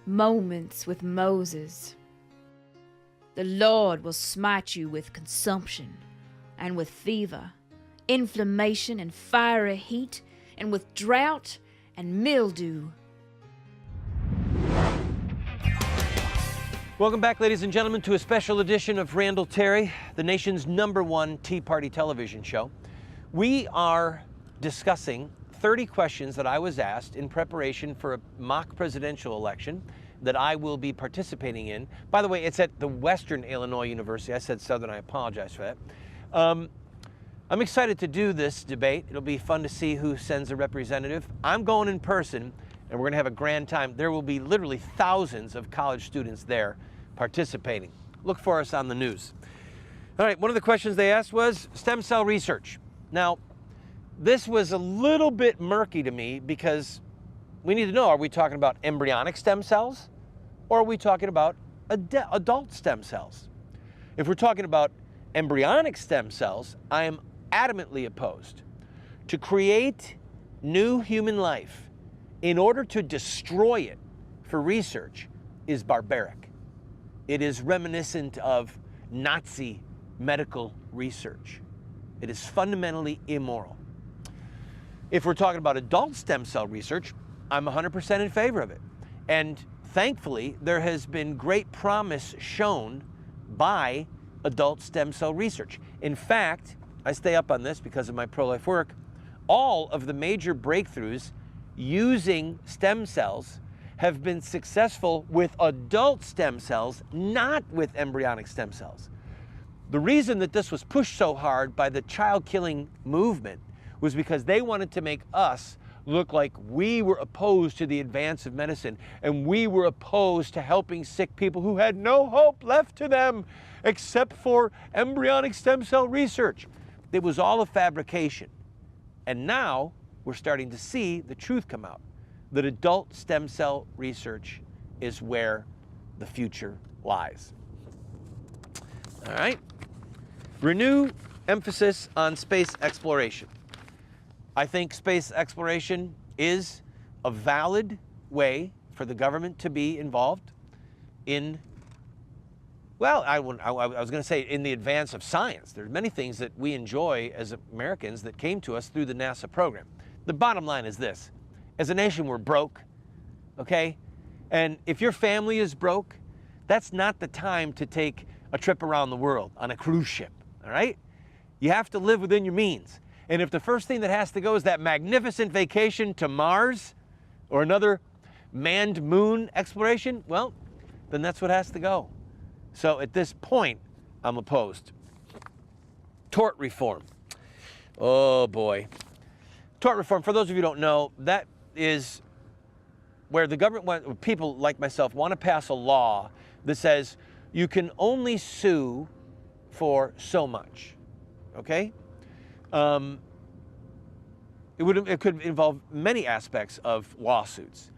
moments with Moses. The Lord will smite you with consumption, and with fever, inflammation and fiery heat, and with drought and mildew. Welcome back, ladies and gentlemen, to a special edition of Randall Terry, the nation's #1 Tea Party television show. We are discussing 30 questions that I was asked in preparation for a mock presidential election that I will be participating in. By the way, it's at the Western Illinois University. I said Southern, I apologize for that. I'm excited to do this debate. It'll be fun to see who sends a representative. I'm going in person, and we're gonna have a grand time. There will be literally thousands of college students there participating. Look for us on the news. All right, one of the questions they asked was stem cell research. Now, this was a little bit murky to me because we need to know, are we talking about embryonic stem cells or are we talking about adult stem cells? If we're talking about embryonic stem cells, I am adamantly opposed. To create new human life in order to destroy it for research is barbaric. It is reminiscent of Nazi medical research. It is fundamentally immoral. If we're talking about adult stem cell research, I'm 100% in favor of it. And thankfully, there has been great promise shown by adult stem cell research. In fact, I stay up on this because of my pro-life work. All of the major breakthroughs using stem cells have been successful with adult stem cells, not with embryonic stem cells. The reason that this was pushed so hard by the child-killing movement was because they wanted to make us look like we were opposed to the advance of medicine and we were opposed to helping sick people who had no hope left to them except for embryonic stem cell research. It was all a fabrication. And now we're starting to see the truth come out, that adult stem cell research is where the future lies. All right. Renew emphasis on space exploration. I think space exploration is a valid way for the government to be involved in, well, I was going to say in the advance of science. There's many things that we enjoy as Americans that came to us through the NASA program. The bottom line is this. As a nation, we're broke, okay? And if your family is broke, that's not the time to take a trip around the world on a cruise ship, all right? You have to live within your means. And if the first thing that has to go is that magnificent vacation to Mars or another manned moon exploration, well, then that's what has to go. So at this point, I'm opposed. Tort reform. Oh boy. Tort reform, for those of you who don't know, that is where the government, people like myself, want to pass a law that says you can only sue for so much, okay? It could involve many aspects of lawsuits,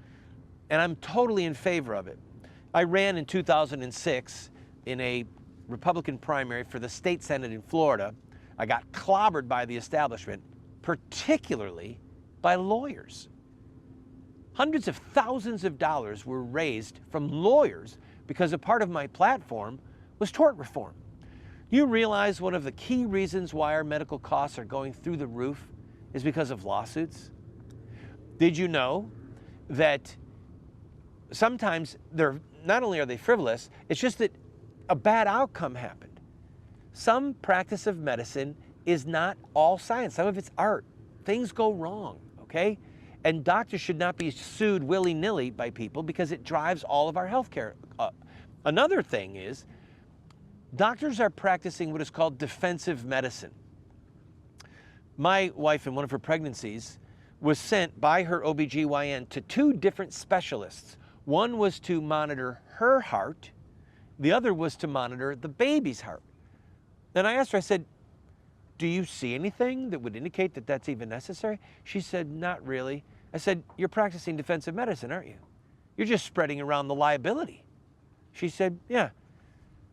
and I'm totally in favor of it. I ran in 2006 in a Republican primary for the state Senate in Florida. I got clobbered by the establishment, particularly by lawyers. Hundreds of thousands of dollars were raised from lawyers because a part of my platform was tort reform. You realize one of the key reasons why our medical costs are going through the roof is because of lawsuits? Did you know that sometimes not only are they frivolous, it's just that a bad outcome happened. Some practice of medicine is not all science. Some of it's art. Things go wrong, okay? And doctors should not be sued willy-nilly by people because it drives all of our healthcare up. Another thing is, doctors are practicing what is called defensive medicine. My wife, in one of her pregnancies, was sent by her OBGYN to 2 different specialists. One was to monitor her heart. The other was to monitor the baby's heart. Then I asked her, I said, do you see anything that would indicate that that's even necessary? She said, not really. I said, you're practicing defensive medicine, aren't you? You're just spreading around the liability. She said, yeah,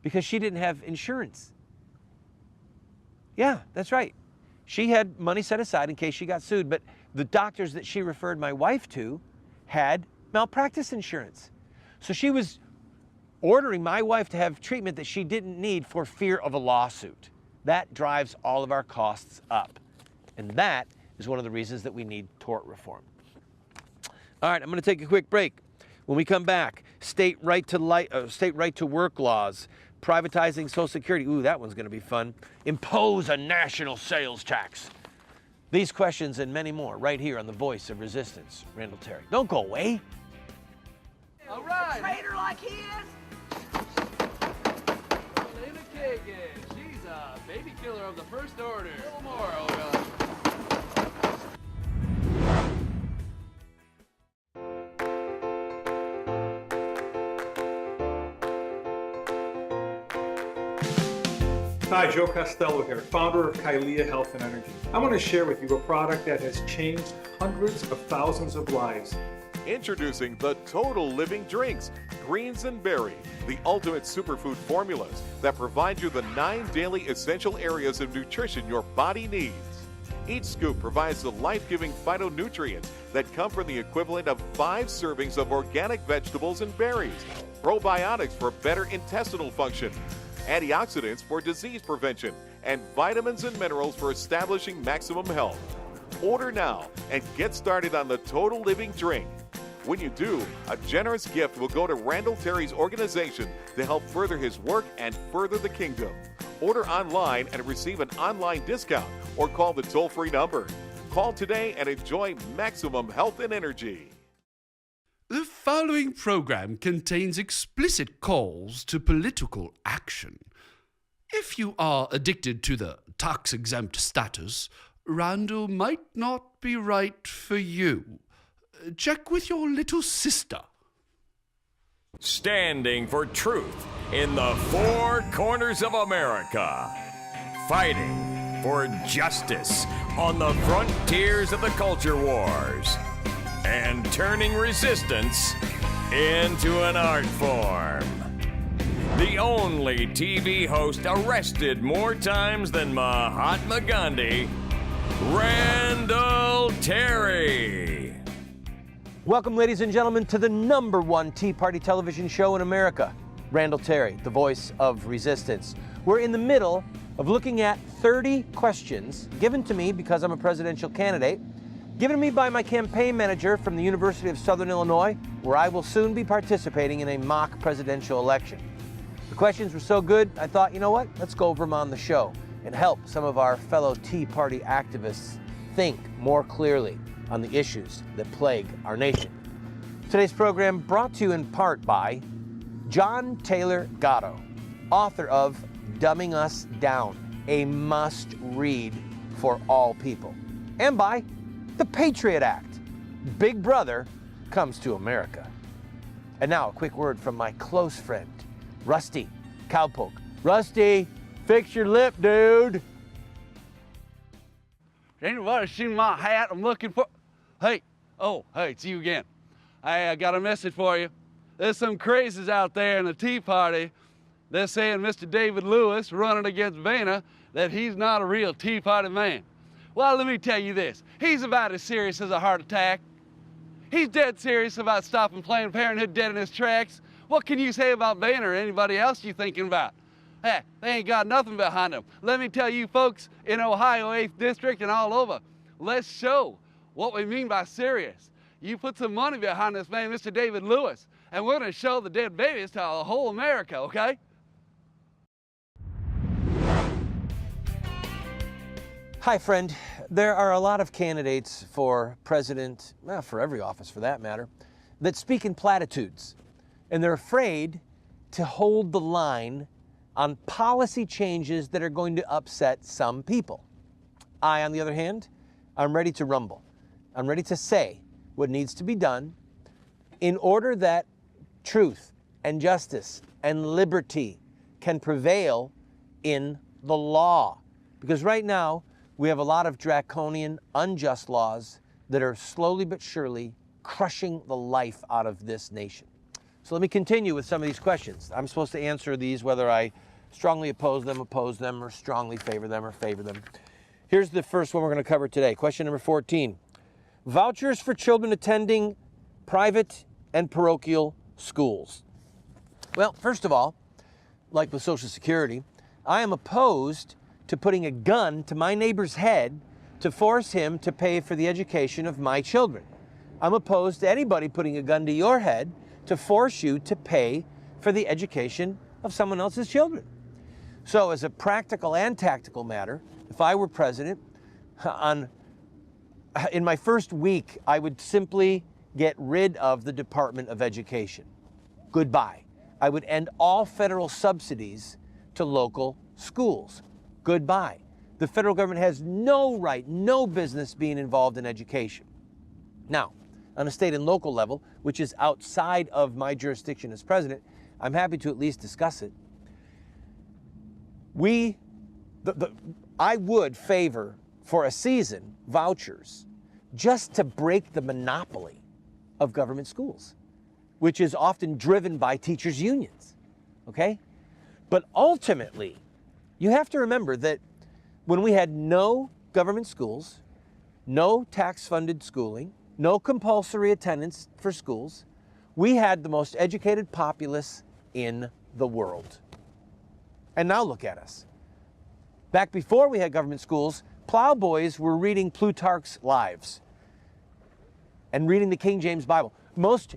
because she didn't have insurance. Yeah, that's right. She had money set aside in case she got sued, but the doctors that she referred my wife to had malpractice insurance. So she was ordering my wife to have treatment that she didn't need for fear of a lawsuit. That drives all of our costs up. And that is one of the reasons that we need tort reform. All right, I'm going to take a quick break. When we come back, state right to work laws, privatizing Social Security. Ooh, that one's going to be fun. Impose a national sales tax. These questions and many more right here on The Voice of Resistance. Randall Terry. Don't go away. All right. A traitor like he is. Lena Kagan. She's a baby killer of the first order. A little more, oh God. Hi, Joe Costello here, founder of Kylea Health and Energy. I want to share with you a product that has changed hundreds of thousands of lives. Introducing the Total Living Drinks, Greens and Berry, the ultimate superfood formulas that provide you the 9 daily essential areas of nutrition your body needs. Each scoop provides the life-giving phytonutrients that come from the equivalent of 5 servings of organic vegetables and berries, probiotics for better intestinal function, antioxidants for disease prevention, and vitamins and minerals for establishing maximum health. Order now and get started on the Total Living Drink. When you do, a generous gift will go to Randall Terry's organization to help further his work and further the kingdom. Order online and receive an online discount or call the toll-free number. Call today and enjoy maximum health and energy. The following program contains explicit calls to political action. If you are addicted to the tax-exempt status, Randall might not be right for you. Check with your little sister. Standing for truth in the 4 corners of America. Fighting for justice on the frontiers of the culture wars. And turning resistance into an art form. The only TV host arrested more times than Mahatma Gandhi, Randall Terry. Welcome, ladies and gentlemen, to the #1 Tea Party television show in America. Randall Terry, the voice of resistance. We're in the middle of looking at 30 questions given to me because I'm a presidential candidate, given to me by my campaign manager from the University of Southern Illinois, where I will soon be participating in a mock presidential election. The questions were so good, I thought, you know what? Let's go over them on the show and help some of our fellow Tea Party activists think more clearly on the issues that plague our nation. Today's program brought to you in part by John Taylor Gatto, author of Dumbing Us Down, a must-read for all people, and by the Patriot Act. Big Brother comes to America. And now a quick word from my close friend, Rusty Cowpoke. Rusty, fix your lip, dude. Anybody seen my hat I'm looking for? Hey, it's you again. I got a message for you. There's some crazies out there in the Tea Party. They're saying Mr. David Lewis running against Boehner, that he's not a real Tea Party man. Well, let me tell you this. He's about as serious as a heart attack. He's dead serious about stopping Planned Parenthood dead in its tracks. What can you say about Boehner or anybody else you thinking about? Hey, they ain't got nothing behind them. Let me tell you folks in Ohio 8th District and all over, let's show what we mean by serious. You put some money behind this man, Mr. David Lewis, and we're gonna show the dead babies to the whole America, okay? Hi, friend. There are a lot of candidates for president, well, for every office for that matter, that speak in platitudes. And they're afraid to hold the line on policy changes that are going to upset some people. I, on the other hand, I'm ready to rumble. I'm ready to say what needs to be done in order that truth and justice and liberty can prevail in the law. Because right now, we have a lot of draconian, unjust laws that are slowly but surely crushing the life out of this nation. So let me continue with some of these questions. I'm supposed to answer these whether I strongly oppose them, or strongly favor them, or favor them. Here's the first one we're going to cover today. Question number 14. Vouchers for children attending private and parochial schools? Well, first of all, like with Social Security, I am opposed to putting a gun to my neighbor's head to force him to pay for the education of my children. I'm opposed to anybody putting a gun to your head to force you to pay for the education of someone else's children. So as a practical and tactical matter, if I were president, in my first week, I would simply get rid of the Department of Education. Goodbye. I would end all federal subsidies to local schools. Goodbye. The federal government has no right, no business being involved in education. Now, on a state and local level, which is outside of my jurisdiction as president, I'm happy to at least discuss it. I would favor, for a season, vouchers just to break the monopoly of government schools, which is often driven by teachers' unions, okay? But ultimately, you have to remember that when we had no government schools, no tax-funded schooling, no compulsory attendance for schools, we had the most educated populace in the world. And now look at us. Back before we had government schools, plowboys were reading Plutarch's Lives and reading the King James Bible. Most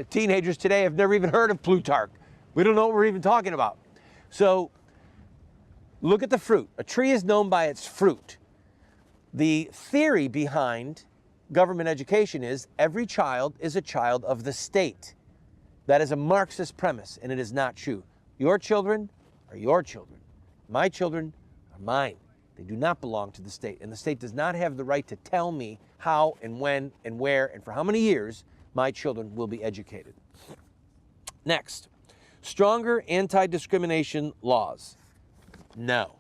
teenagers today have never even heard of Plutarch. We don't know what we're even talking about. So look at the fruit. A tree is known by its fruit. The theory behind government education is every child is a child of the state. That is a Marxist premise, and it is not true. Your children are your children. My children are mine. They do not belong to the state, and the state does not have the right to tell me how and when and where and for how many years my children will be educated. Next, stronger anti-discrimination laws. No,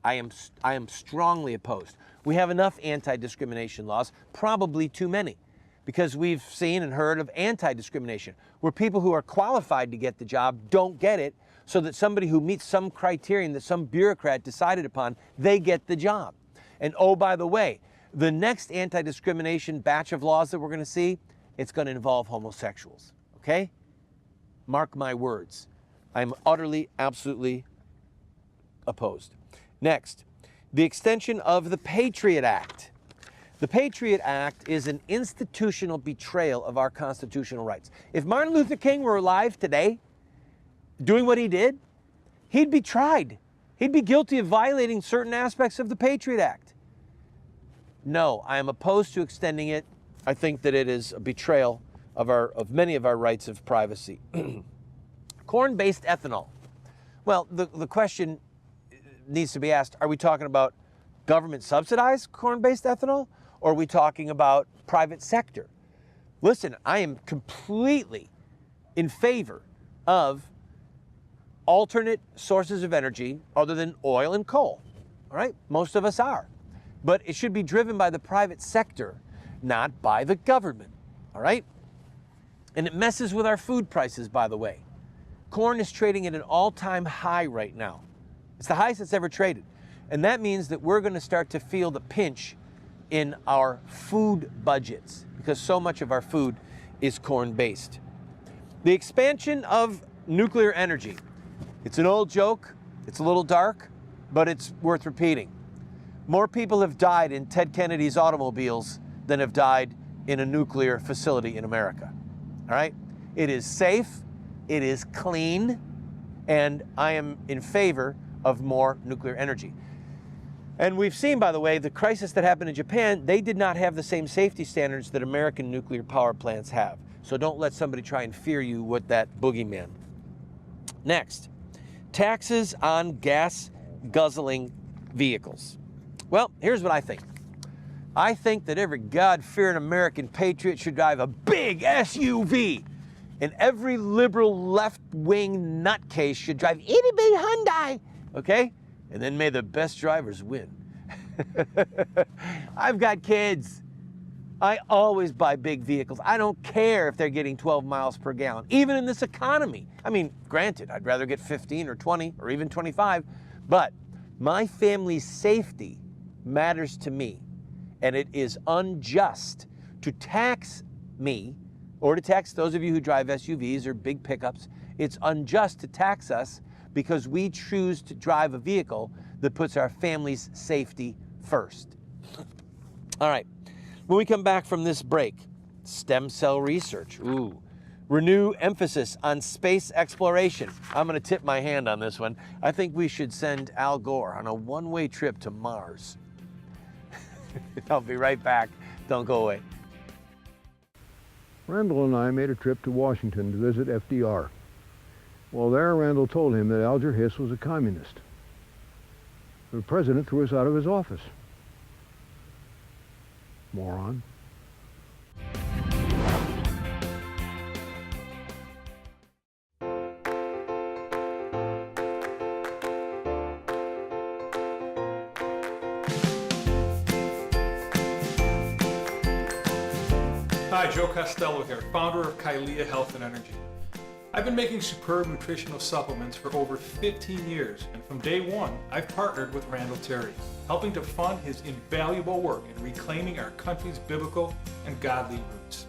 I am strongly opposed. We have enough anti-discrimination laws, probably too many, because we've seen and heard of anti-discrimination, where people who are qualified to get the job don't get it, so that somebody who meets some criterion that some bureaucrat decided upon, they get the job. And oh, by the way, the next anti-discrimination batch of laws that we're going to see, it's going to involve homosexuals, okay? Mark my words. I'm utterly, absolutely opposed. Next, the extension of the Patriot Act. The Patriot Act is an institutional betrayal of our constitutional rights. If Martin Luther King were alive today, doing what he did, he'd be tried. He'd be guilty of violating certain aspects of the Patriot Act. No, I am opposed to extending it. I think that it is a betrayal of many of our rights of privacy. Corn-based ethanol. Well, the question needs to be asked, are we talking about government subsidized corn-based ethanol, or are we talking about private sector? Listen, I am completely in favor of alternate sources of energy other than oil and coal, all right? Most of us are. But it should be driven by the private sector, not by the government, all right? And it messes with our food prices, by the way. Corn is trading at an all-time high right now. It's the highest it's ever traded. And that means that we're going to start to feel the pinch in our food budgets because so much of our food is corn-based. The expansion of nuclear energy. It's an old joke, it's a little dark, but it's worth repeating. More people have died in Ted Kennedy's automobiles than have died in a nuclear facility in America. All right? It is safe, it is clean, and I am in favor of more nuclear energy. And we've seen, by the way, the crisis that happened in Japan, they did not have the same safety standards that American nuclear power plants have. So don't let somebody try and fear you with that boogeyman. Next, taxes on gas-guzzling vehicles. Well, here's what I think. I think that every God-fearing American patriot should drive a big SUV, and every liberal left-wing nutcase should drive itty-bitty Hyundai, okay? And then may the best drivers win. I've got kids. I always buy big vehicles. I don't care if they're getting 12 miles per gallon, even in this economy. I mean, granted, I'd rather get 15 or 20 or even 25, but my family's safety matters to me, and it is unjust to tax me or to tax those of you who drive SUVs or big pickups. It's unjust to tax us because we choose to drive a vehicle that puts our family's safety first. All right, when we come back from this break, stem cell research. Ooh. Renew emphasis on space exploration. I'm going to tip my hand on this one. I think we should send Al Gore on a one-way trip to Mars. I'll be right back. Don't go away. Randall and I made a trip to Washington to visit FDR. While there, Randall told him that Alger Hiss was a communist. The president threw us out of his office. Moron. Hi, Joe Costello here, founder of Kylea Health and Energy. I've been making superb nutritional supplements for over 15 years, and from day one, I've partnered with Randall Terry, helping to fund his invaluable work in reclaiming our country's biblical and godly roots.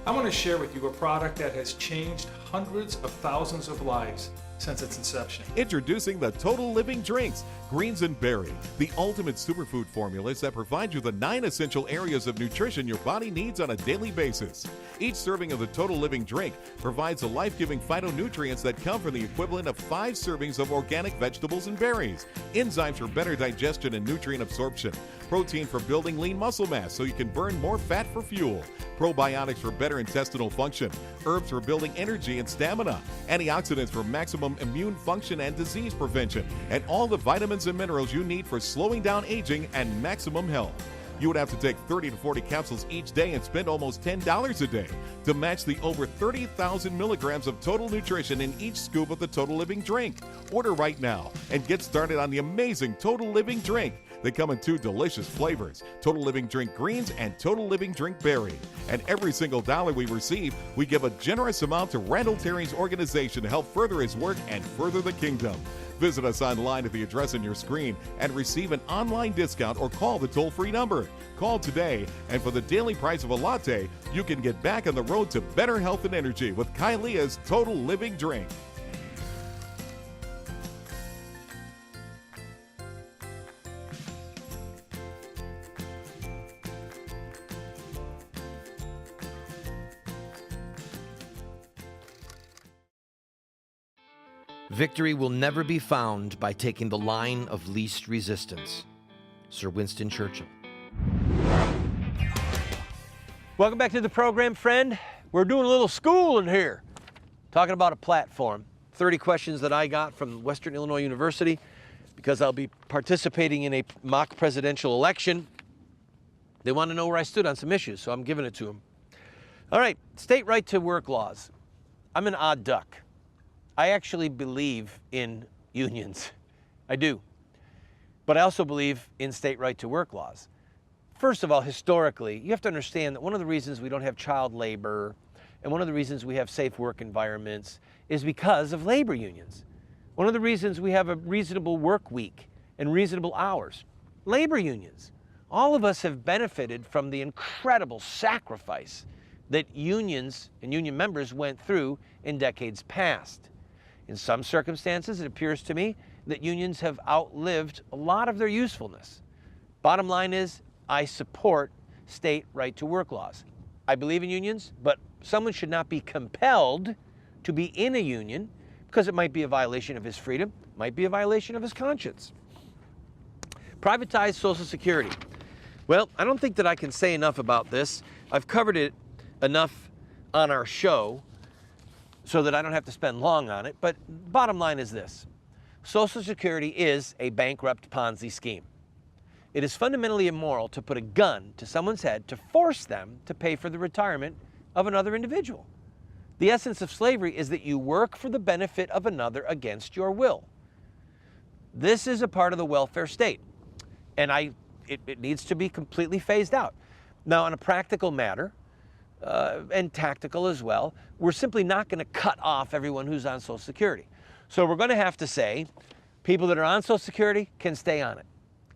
I want to share with you a product that has changed hundreds of thousands of lives since its inception. Introducing the Total Living Drinks, Greens and Berry, the ultimate superfood formulas that provide you the 9 essential areas of nutrition your body needs on a daily basis. Each serving of the Total Living Drink provides the life-giving phytonutrients that come from the equivalent of 5 servings of organic vegetables and berries, enzymes for better digestion and nutrient absorption, protein for building lean muscle mass so you can burn more fat for fuel, probiotics for better intestinal function, herbs for building energy and stamina, antioxidants for maximum immune function and disease prevention, and all the vitamins and minerals you need for slowing down aging and maximum health. You would have to take 30 to 40 capsules each day and spend almost $10 a day to match the over 30,000 milligrams of total nutrition in each scoop of the Total Living Drink. Order right now and get started on the amazing Total Living Drink. They come in 2 delicious flavors, Total Living Drink Greens and Total Living Drink Berry. And every single dollar we receive, we give a generous amount to Randall Terry's organization to help further his work and further the kingdom. Visit us online at the address on your screen and receive an online discount or call the toll-free number. Call today, and for the daily price of a latte, you can get back on the road to better health and energy with Kylea's Total Living Drink. Victory will never be found by taking the line of least resistance. Sir Winston Churchill. Welcome back to the program, friend. We're doing a little schooling here, talking about a platform. 30 questions that I got from Western Illinois University because I'll be participating in a mock presidential election. They want to know where I stood on some issues, so I'm giving it to them. All right, state right to work laws. I'm an odd duck. I actually believe in unions. I do. But I also believe in state right to work laws. First of all, historically, you have to understand that one of the reasons we don't have child labor and one of the reasons we have safe work environments is because of labor unions. One of the reasons we have a reasonable work week and reasonable hours, labor unions. All of us have benefited from the incredible sacrifice that unions and union members went through in decades past. In some circumstances, it appears to me that unions have outlived a lot of their usefulness. Bottom line is, I support state right to work laws. I believe in unions, but someone should not be compelled to be in a union because it might be a violation of his freedom, might be a violation of his conscience. Privatized Social Security. Well, I don't think that I can say enough about this. I've covered it enough on our show so that I don't have to spend long on it, but bottom line is this. Social Security is a bankrupt Ponzi scheme. It is fundamentally immoral to put a gun to someone's head to force them to pay for the retirement of another individual. The essence of slavery is that you work for the benefit of another against your will. This is a part of the welfare state, and it needs to be completely phased out. Now, on a practical matter, and tactical as well, we're simply not going to cut off everyone who's on Social Security. So we're going to have to say people that are on Social Security can stay on it.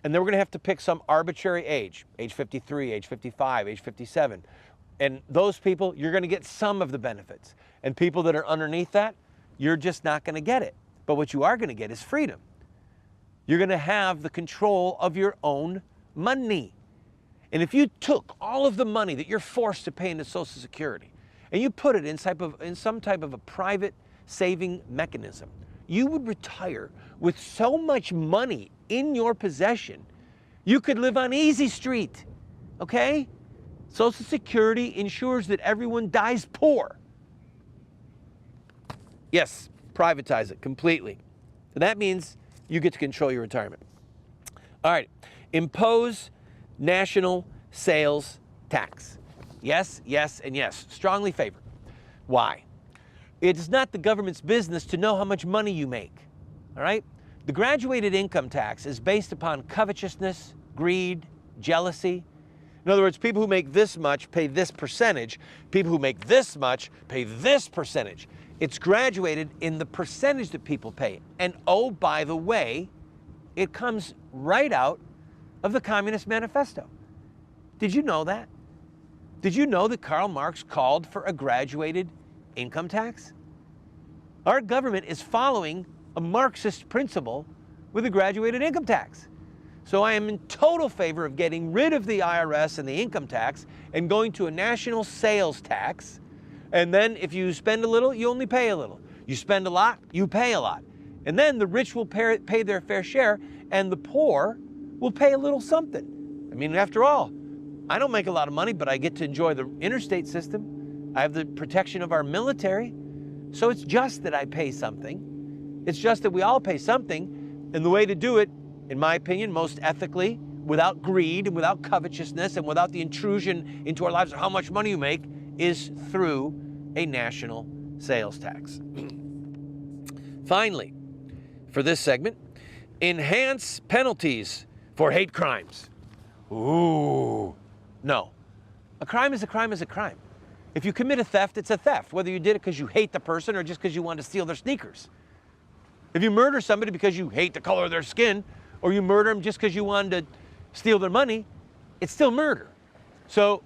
And then we're going to have to pick some arbitrary age 53, age 55, age 57. And those people, you're going to get some of the benefits. And people that are underneath that, you're just not going to get it. But what you are going to get is freedom. You're going to have the control of your own money. And if you took all of the money that you're forced to pay into Social Security and you put it in some type of a private saving mechanism, you would retire with so much money in your possession, you could live on Easy Street, okay? Social Security ensures that everyone dies poor. Yes, privatize it completely. And that means you get to control your retirement. All right, impose national sales tax. Yes, yes, and yes. Strongly favored. Why? It is not the government's business to know how much money you make. All right? The graduated income tax is based upon covetousness, greed, jealousy. In other words, people who make this much pay this percentage. People who make this much pay this percentage. It's graduated in the percentage that people pay. And oh, by the way, it comes right out of the Communist Manifesto. Did you know that? Did you know that Karl Marx called for a graduated income tax? Our government is following a Marxist principle with a graduated income tax. So I am in total favor of getting rid of the IRS and the income tax and going to a national sales tax. And then if you spend a little, you only pay a little. You spend a lot, you pay a lot. And then the rich will pay their fair share and the poor will pay a little something. I mean, after all, I don't make a lot of money, but I get to enjoy the interstate system. I have the protection of our military. So it's just that I pay something. It's just that we all pay something. And the way to do it, in my opinion, most ethically, without greed and without covetousness and without the intrusion into our lives of how much money you make, is through a national sales tax. Finally, for this segment, enhance penalties for hate crimes. Ooh, no. A crime is a crime is a crime. If you commit a theft, it's a theft, whether you did it because you hate the person or just because you wanted to steal their sneakers. If you murder somebody because you hate the color of their skin, or you murder them just because you wanted to steal their money, it's still murder. So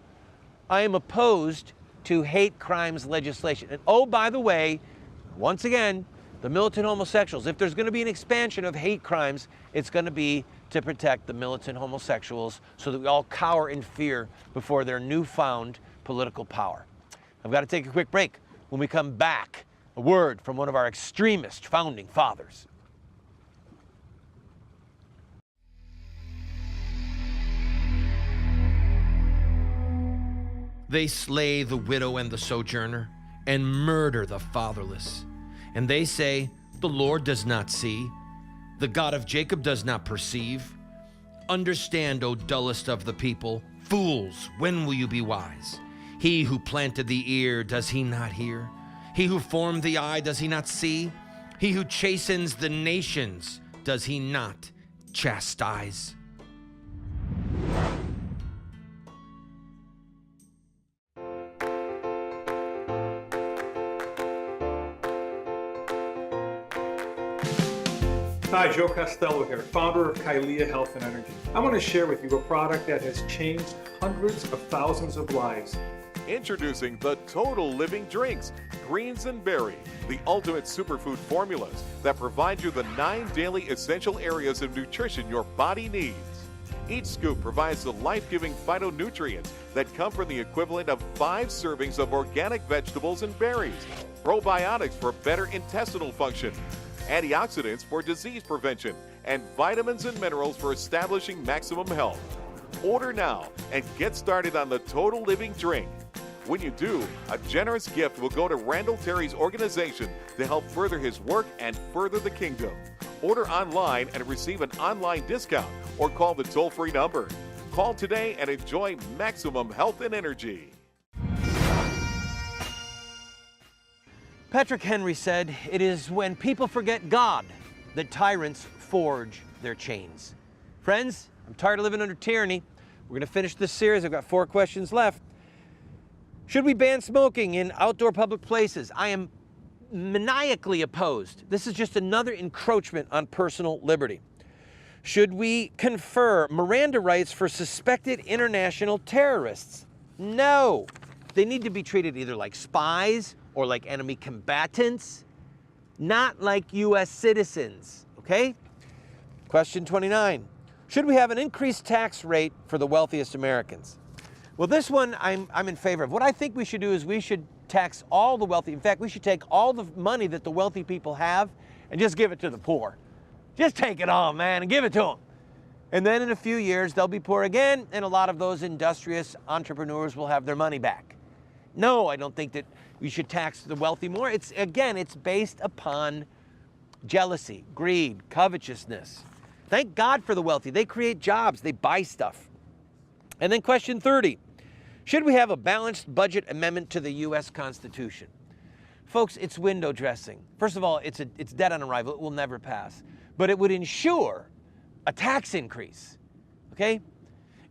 I am opposed to hate crimes legislation. And oh, by the way, once again, the militant homosexuals, if there's going to be an expansion of hate crimes, it's going to be to protect the militant homosexuals so that we all cower in fear before their newfound political power. I've got to take a quick break. When we come back, a word from one of our extremist founding fathers. They slay the widow and the sojourner, and murder the fatherless. And they say, the Lord does not see, the God of Jacob does not perceive. Understand, O dullest of the people, fools, when will you be wise? He who planted the ear, does he not hear? He who formed the eye, does he not see? He who chastens the nations, does he not chastise? Hi, Joe Costello here, founder of Kylia Health and Energy. I want to share with you a product that has changed hundreds of thousands of lives. Introducing the Total Living Drinks, Greens and Berry, the ultimate superfood formulas that provide you the 9 daily essential areas of nutrition your body needs. Each scoop provides the life-giving phytonutrients that come from the equivalent of 5 servings of organic vegetables and berries, probiotics for better intestinal function, antioxidants for disease prevention, and vitamins and minerals for establishing maximum health. Order now and get started on the Total Living Drink. When you do, a generous gift will go to Randall Terry's organization to help further his work and further the kingdom. Order online and receive an online discount or call the toll-free number. Call today and enjoy maximum health and energy. Patrick Henry said, "It is when people forget God that tyrants forge their chains." Friends, I'm tired of living under tyranny. We're going to finish this series. I've got 4 questions left. Should we ban smoking in outdoor public places? I am maniacally opposed. This is just another encroachment on personal liberty. Should we confer Miranda rights for suspected international terrorists? No. they need to be treated either like spies or like enemy combatants, not like U.S. citizens, okay? Question 29. Should we have an increased tax rate for the wealthiest Americans? Well, this one I'm in favor of. What I think we should do is we should tax all the wealthy. In fact, we should take all the money that the wealthy people have and just give it to the poor. Just take it all, man, and give it to them. And then in a few years, they'll be poor again, and a lot of those industrious entrepreneurs will have their money back. No, I don't think that we should tax the wealthy more. It's based upon jealousy, greed, covetousness. Thank God for the wealthy. They create jobs, they buy stuff. And then question 30, should we have a balanced budget amendment to the U.S. Constitution? Folks, it's window dressing. First of all, it's dead on arrival. It will never pass. But it would ensure a tax increase, okay?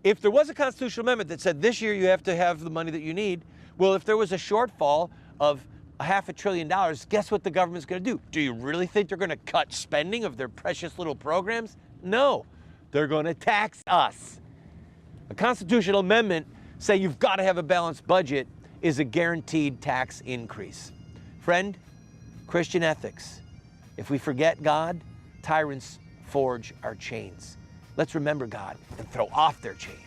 If there was a constitutional amendment that said this year you have to have the money that you need, well, if there was a shortfall of $500 billion, guess what the government's going to do? Do you really think they're going to cut spending of their precious little programs? No, they're going to tax us. A constitutional amendment saying you've got to have a balanced budget is a guaranteed tax increase. Friend, Christian ethics. If we forget God, tyrants forge our chains. Let's remember God and throw off their chains.